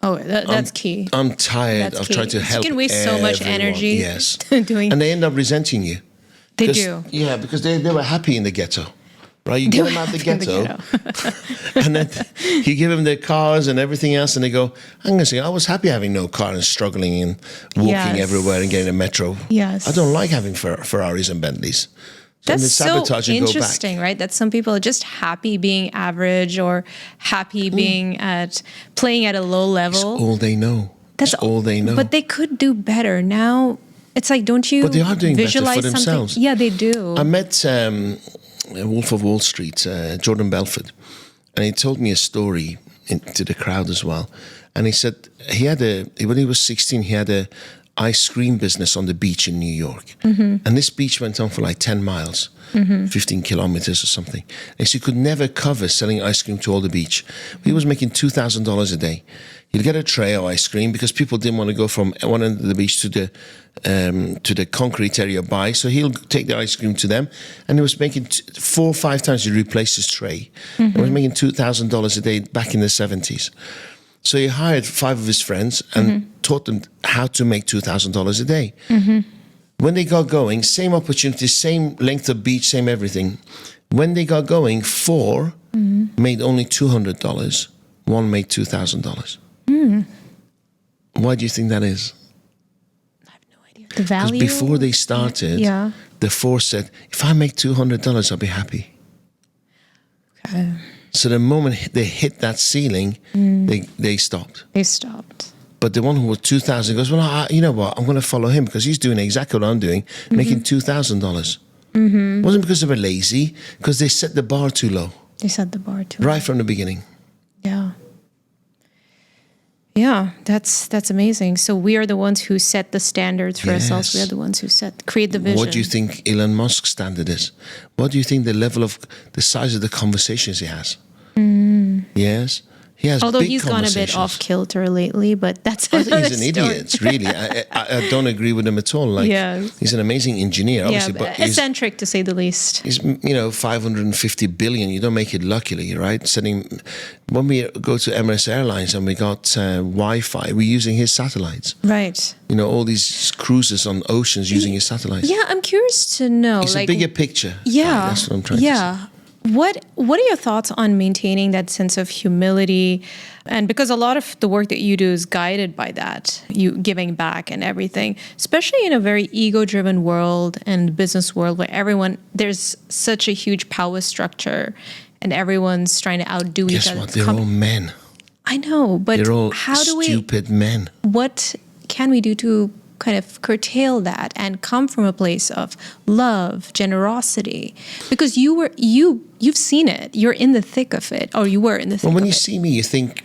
Oh, that's key. I'm tired That's of key. trying to You help can waste so much everyone. energy Yes. doing. And they end up resenting you. They Because- do. Yeah, because they were happy in the ghetto. Right? You get them out of the ghetto. And then you give them their cars and everything else, and they go, I'm going to say, I was happy having no car and struggling and walking Yes. everywhere and getting a metro. Yes. I don't like having Ferraris and Bentleys. So That's they so sabotage and go back. interesting, right? That some people are just happy being average or happy being playing at a low level. All they know. That's all they know. But they could do better. Now, it's like, don't you But they are doing better for visualize themselves. something? Yeah, they do. I met Wolf of Wall Street, Jordan Belfort, and he told me a story to the crowd as well. And he said when he was 16, he had a ice cream business on the beach in New York. And this beach went on for like 10 miles, 15 kilometers or something. And so he could never cover selling ice cream to all the beach. He was making $2,000 a day. He'd get a tray of ice cream because people didn't want to go from one end of the beach to the concrete area by. So he'll take the ice cream to them, and he was making 4 or 5 times. He replaced his tray. He was making $2,000 a day back in the 70s. So he hired 5 of his friends and taught them how to make $2,000 a day. When they got going, same opportunity, same length of beach, same everything. When they got going, 4 made only $200. 1 made $2,000. Why do you think that is? I have no idea. The value? Because before they started, the 4 said, if I make $200, I'll be happy. Okay. So the moment they hit that ceiling, they stopped. They stopped. But the one who was 2,000 goes, well, you know what? I'm going to follow him because he's doing exactly what I'm doing, making $2,000. It wasn't because they were lazy, because they set the bar too low. They set the bar too Right from the beginning. Yeah. Yeah, that's amazing. So we are the ones who set the standards for ourselves. We are the ones who create the vision. What do you think Elon Musk's standard is? What do you think the size of the conversations he has? Yes. He has Although big he's gone a bit off kilter lately, but that's I think another he's an story. idiot, really. I don't agree with him at all. Like, he's an amazing engineer, obviously, Yeah, but eccentric to say the least. he's 550 billion. You don't make it luckily, right? When we go to Emirates Airlines and we got Wi-Fi, we're using his satellites. Right. All these cruises on oceans using his satellites. Yeah, I'm curious to know. It's a bigger picture. Yeah. That's what I'm trying to say. What are your thoughts on maintaining that sense of humility? And because a lot of the work that you do is guided by that, you giving back and everything, especially in a very ego-driven world and business world where there's such a huge power structure and everyone's trying to outdo each Guess other. what? They're all men. I know, but They're all how do stupid men. what can we do to kind of curtail that and come from a place of love, generosity? Because you've seen it. You're in the thick of it, or you were in the thick Well, when of you it. see me, you think,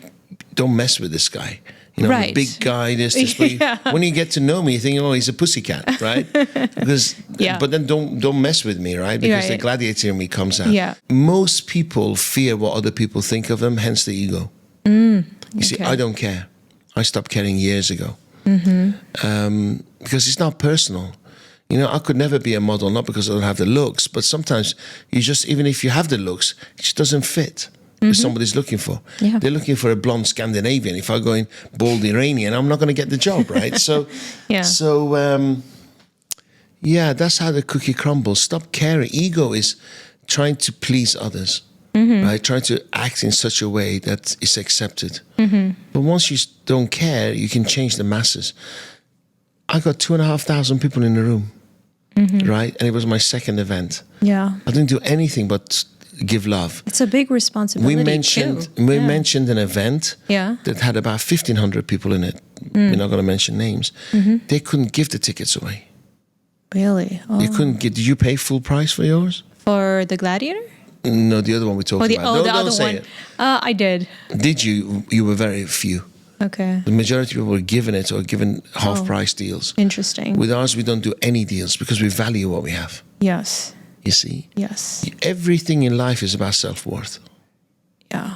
don't mess with this guy. I'm a Right. big guy, this. But when you get to know me, you think, oh, he's a pussycat, right? Because, But then don't mess with me, right? Because the Right. gladiator in me comes out. Yeah. Most people fear what other people think of them, hence the ego. You see, Okay. I don't care. I stopped caring years ago. Because it's not personal. I could never be a model, not because I don't have the looks, but sometimes you just, even if you have the looks, it just doesn't fit. Somebody's looking for. Yeah. They're looking for a blonde Scandinavian. If I go in bald Iranian, I'm not going to get the job, right? So, that's how the cookie crumbles. Stop caring. Ego is trying to please others, right? Trying to act in such a way that is accepted. But once you don't care, you can change the masses. I got 2,500 people in the room, right? And it was my second event. Yeah. I didn't do anything but give love. It's a big responsibility. We mentioned an event that had about 1,500 people in it. We're not going to mention names. They couldn't give the tickets away. Really? Oh. They couldn't get. Did you pay full price for yours? For the Gladiator? No, the other one we talked about. The Don't other say one. it. I did. Did you? You were very few. Okay. The majority of people were given it or given half price deals. Interesting. With ours, we don't do any deals because we value what we have. Yes. You see? Yes. Everything in life is about self-worth. Yeah.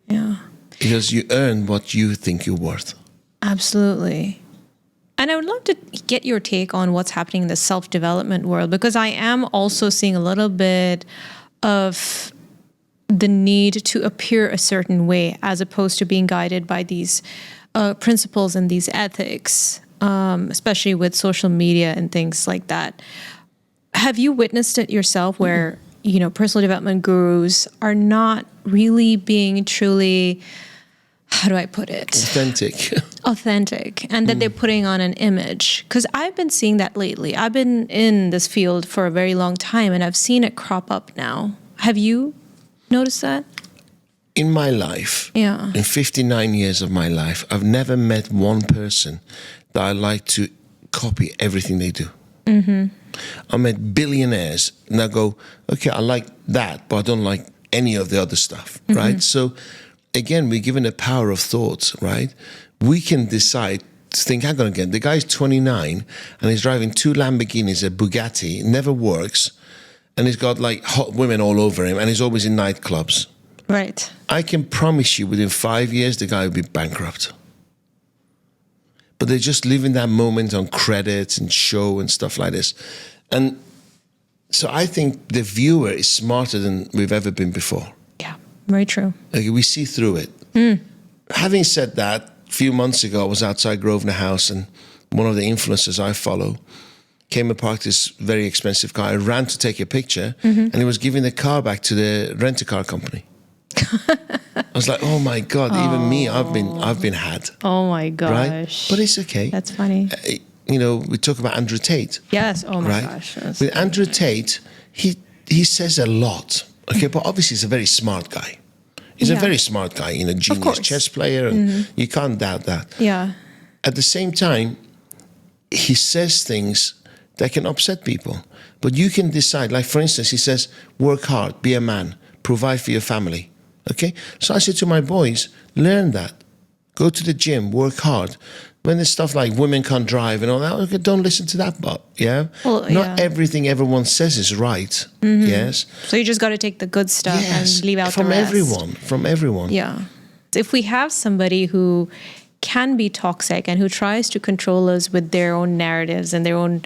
Yeah. Because you earn what you think you're worth. Absolutely. And I would love to get your take on what's happening in the self-development world, because I am also seeing a little bit of the need to appear a certain way as opposed to being guided by these principles and these ethics, especially with social media and things like that. Have you witnessed it yourself where, personal development gurus are not really being truly, how do I put it? Authentic, and that they're putting on an image? Because I've been seeing that lately. I've been in this field for a very long time, and I've seen it crop up now. Have you noticed that? In my life, in 59 years of my life, I've never met one person that I like to copy everything they do. I met billionaires, and I go, okay, I like that, but I don't like any of the other stuff, right? So, again, we're given the power of thought, right? We can decide to think, hang on again, the guy's 29, and he's driving 2 Lamborghinis, a Bugatti, it never works, and he's got like hot women all over him, and he's always in nightclubs. Right. I can promise you within 5 years, the guy will be bankrupt. But they just live in that moment on credits and show and stuff like this. And so I think the viewer is smarter than we've ever been before. Yeah, very true. Like, we see through it. Having said that, a few months ago, I was outside Grosvenor House, and one of the influencers I follow came and parked this very expensive car. I ran to take a picture, and he was giving the car back to the rent-a-car company. I was like, oh my God, even me, I've been had. Oh my gosh. Right? But it's okay. That's funny. We talk about Andrew Tate. Yes. Oh my right? gosh. Yes. With Andrew Tate, he says a lot. Okay, but obviously he's a very smart guy. He's a very smart guy, genius chess player, and you can't doubt that. Yeah. At the same time, he says things that can upset people. But you can decide, like for instance, he says, work hard, be a man, provide for your family. Okay? So I said to my boys, learn that. Go to the gym, work hard. When there's stuff like women can't drive and all that, okay, don't listen to that, but Well, not everything everyone says is right. Yes. So you just got to take the good stuff and leave out the rest. From everyone. Yeah. If we have somebody who can be toxic and who tries to control us with their own narratives and their own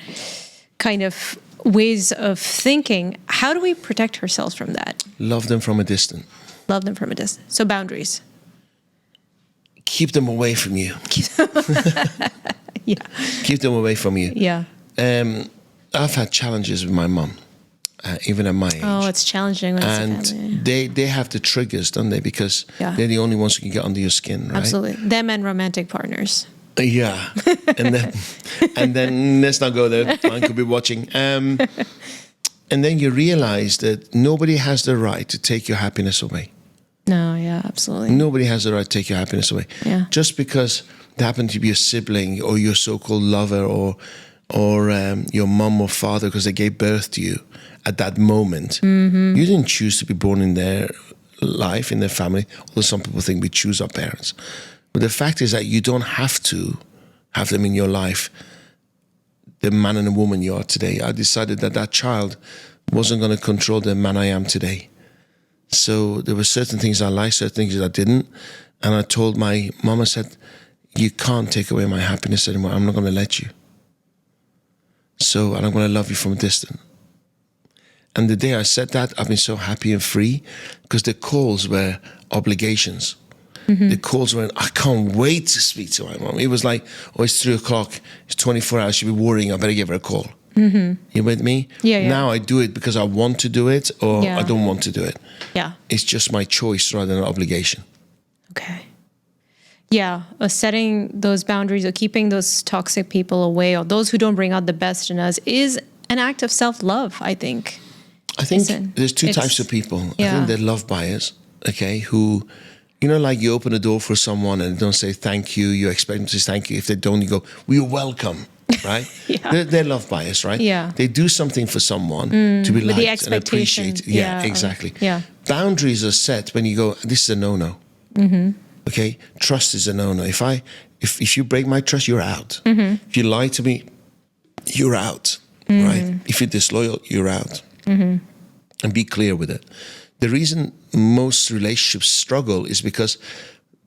kind of ways of thinking, how do we protect ourselves from that? Love them from a distance. Love them from a distance. So boundaries. Keep them away from you. Yeah. Keep them away from you. Yeah. I've had challenges with my mum, even at my age. Oh, it's challenging when it's a family. They have the triggers, don't they? Because Yeah. they're the only ones who can get under your skin, right? Absolutely. Them and romantic partners. Yeah. and then let's not go there. Mine could be watching. And then you realize that nobody has the right to take your happiness away. No, yeah, absolutely. Nobody has the right to take your happiness away. Yeah. Just because they happen to be your sibling or your so-called lover or your mom or father because they gave birth to you at that moment. You didn't choose to be born in their life, in their family, although some people think we choose our parents. But the fact is that you don't have to have them in your life, the man and the woman you are today. I decided that that child wasn't going to control the man I am today. So there were certain things I liked, certain things that I didn't. And I told my mom, I said, you can't take away my happiness anymore. I'm not going to let you. So, and I'm going to love you from a distance. And the day I said that, I've been so happy and free because the calls were obligations. The calls were, I can't wait to speak to my mom. It was like, oh, it's 3:00, it's 24 hours, she'll be worrying, I better give her a call. You with me? Yeah. Now I do it because I want to do it or Yeah. I don't want to do it. Yeah. It's just my choice rather than an obligation. Okay. Yeah, setting those boundaries or keeping those toxic people away or those who don't bring out the best in us is an act of self-love, I think. I think Listen, there's two it's- types of people. I yeah. think they're love buyers, okay, who, you know, like you open a door for someone and they don't say thank you, you expect them to say thank you. If they don't, you go, well, you're welcome, right? Yeah. They're love buyers, right? Yeah. They do something for someone to be with the liked and expectation. appreciated. Yeah, Exactly. yeah. Boundaries are set when you go, this is a no-no. Okay? Trust is a no-no. If you break my trust, you're out. If you lie to me, you're out, right? If you're disloyal, you're out. And be clear with it. The reason most relationships struggle is because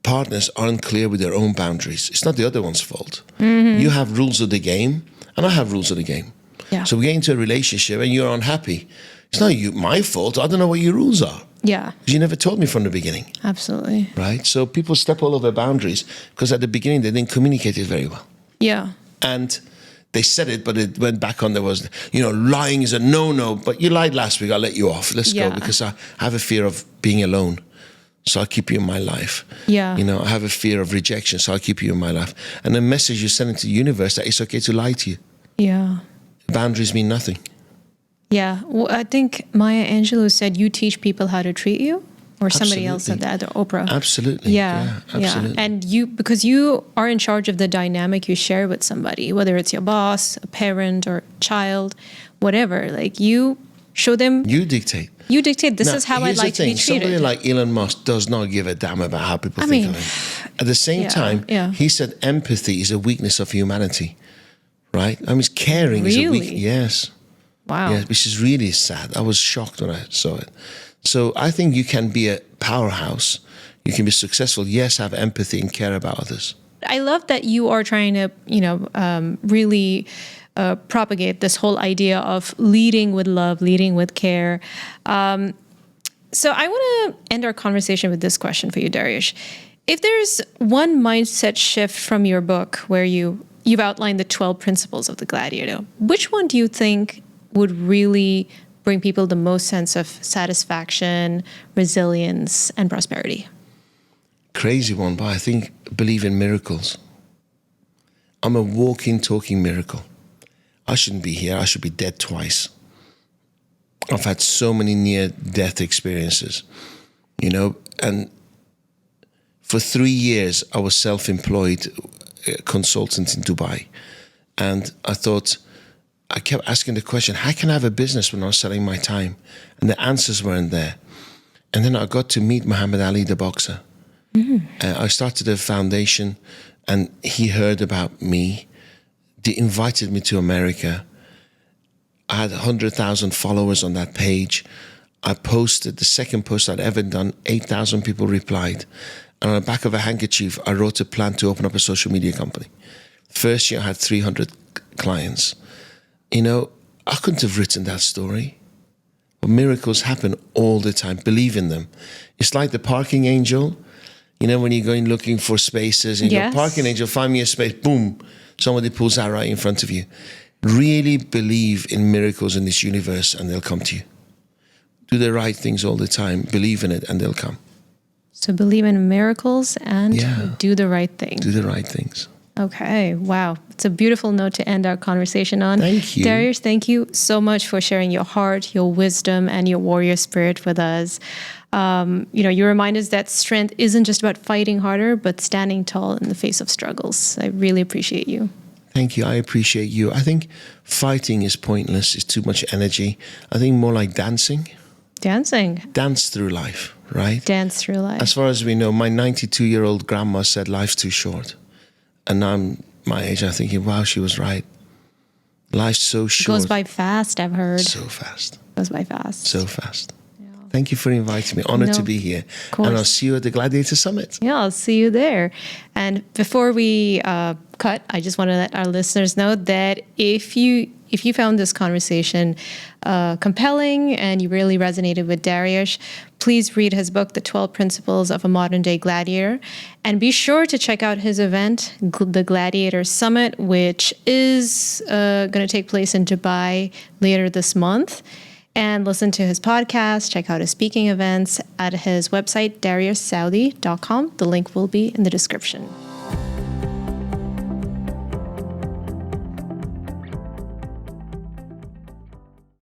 partners aren't clear with their own boundaries. It's not the other one's fault. You have rules of the game, and I have rules of the game. Yeah. So we get into a relationship and you're unhappy. It's not my fault. I don't know what your rules are. Yeah, You never told me from the beginning, absolutely. right? So people step all over boundaries because at the beginning they didn't communicate it very well. Yeah. And they said it, but it went back on. There was, lying is a no-no, but you lied last week. I'll let you off. Let's Yeah. go because I have a fear of being alone. So I'll keep you in my life. Yeah. I have a fear of rejection. So I'll keep you in my life. And the message you're sending to the universe that it's okay to lie to you. Yeah. Boundaries mean nothing. Yeah. Well, I think Maya Angelou said you teach people how to treat you, or somebody else said that, or Oprah. Absolutely. Yeah, absolutely. And because you are in charge of the dynamic you share with somebody, whether it's your boss, a parent, or child, whatever. Like you show them, You dictate. you dictate. This Now, is how I'd here's the like to be thing. Somebody treated. like Elon Musk does not give a damn about how people I think mean, of him. At the same yeah, time, yeah. he said empathy is a weakness of humanity, right? I mean, caring is a weak. Really? Yes. Wow. Yeah, which is really sad. I was shocked when I saw it. So I think you can be a powerhouse. You can be successful. Yes, have empathy and care about others. I love that you are trying to, really propagate this whole idea of leading with love, leading with care. So I want to end our conversation with this question for you, Dariush. If there's one mindset shift from your book where you've outlined the 12 principles of the gladiator, which one do you think would really bring people the most sense of satisfaction, resilience, and prosperity? Crazy one, but I think believe in miracles. I'm a walking, talking miracle. I shouldn't be here. I should be dead twice. I've had so many near-death experiences, and for 3 years I was self-employed consultant in Dubai. And I kept asking the question, how can I have a business when I was selling my time? And the answers weren't there. And then I got to meet Muhammad Ali, the boxer. I started a foundation and he heard about me. They invited me to America. I had 100,000 followers on that page. I posted the second post I'd ever done. 8,000 people replied. And on the back of a handkerchief, I wrote a plan to open up a social media company. First year, I had 300 clients. I couldn't have written that story. But miracles happen all the time. Believe in them. It's like the parking angel. When you're going looking for spaces and you Yes. go, parking angel, find me a space. Boom. Somebody pulls out right in front of you. Really believe in miracles in this universe and they'll come to you. Do the right things all the time. Believe in it and they'll come. So believe in miracles and Yeah. do the right thing. Do the right things. Okay. Wow. It's a beautiful note to end our conversation on. Thank you. Dariush, thank you so much for sharing your heart, your wisdom, and your warrior spirit with us. You remind us that strength isn't just about fighting harder, but standing tall in the face of struggles. I really appreciate you. Thank you. I appreciate you. I think fighting is pointless. It's too much energy. I think more like dancing. Dancing. Dance through life, right? Dance through life. As far as we know, my 92-year-old grandma said life's too short. And now I'm my age, I'm thinking, wow, she was right. Life's so short. It goes by fast, I've heard. So fast. Goes by fast. So fast. Thank you for inviting me. Honored to be here. And I'll see you at the Gladiator Summit. Yeah, I'll see you there. And before we cut, I just want to let our listeners know that if you found this conversation compelling and you really resonated with Dariush, please read his book, The 12 Principles of a Modern Day Gladiator. And be sure to check out his event, the Gladiator Summit, which is going to take place in Dubai later this month. And listen to his podcast, check out his speaking events at his website, dariushsoudi.com. The link will be in the description.